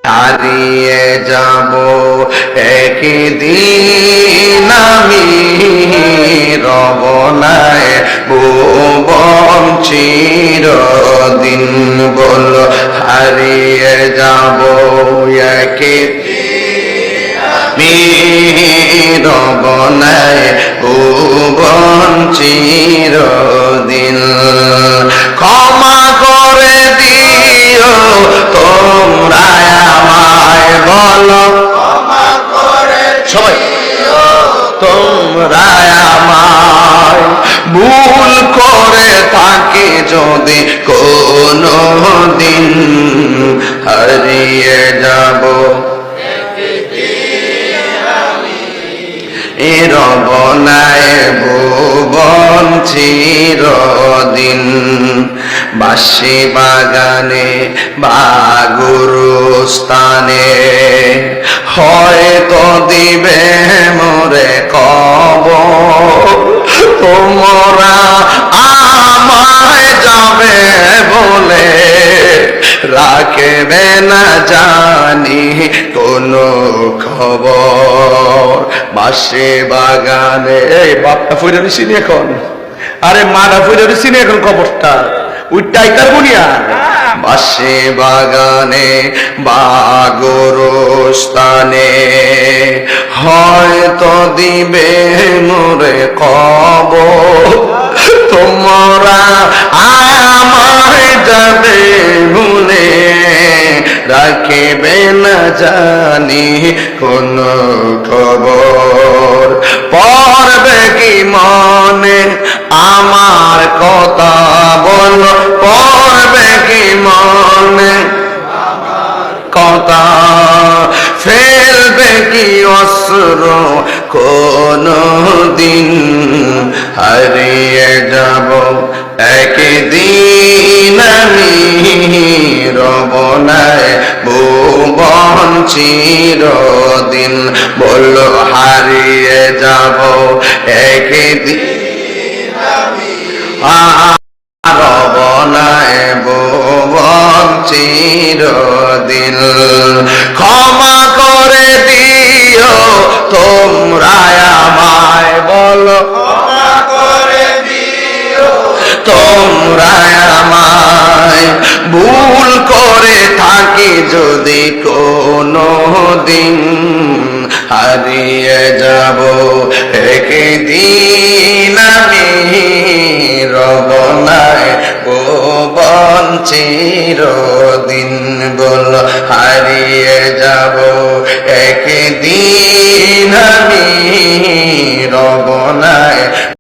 হারিয়ে যাব একদিন আমি রব নাই ভুবন চিরদিন বল হারিয়ে যাব একদিন আমি রব নাই ভুবন চিরদিন ক্ষমা করে দিও তোমরা আমায় বলো ক্ষমা করে সবাই তোমরা আমায় ভুল করে থাকি যদি কোনো দিন হারিয়ে যাব রব নাই ভুবন চিরদিন বাঁশি বাগানে বা গুরুস্থানে হয়তো দিবে মোরে কবর তোমরা আমায় যাবে বলে রাখবে না জানি কোনো খবর বাঁশি বাগানে এই বাপটা ফুইরা দিছি এখন আরে মারা ফুইরা দিছি এখন খবরটা ওইটাই তার বুনিয়া বাঁশি বাগানে বা গোরস্থানে হয়তো দিবে মোরে কবর তোমরা আমায় যাবে ভুলে রাখিবে না জানি কোন খবর পড়বে কি মনে আমার কথা বল পড়বে কি মনে কথা ফেলবে কি অস্ত্র কোন দিন হারিয়ে যাব একদিন আমি রব নাই ভুবন চিরদিন বলল হারিয়ে যাব একদিন আমি রব নাই ভুবন চিরদিন ক্ষমা করে দিও তোমরা আমায় বলো ক্ষমা করে দিও তোমরা আমায় ভুল করে থাকি যদি কোনো দিন হারিয়ে যাব একদিন আমি রব নাই ভুবন চিরদিন বল হারিয়ে যাব একদিন আমি রব নাই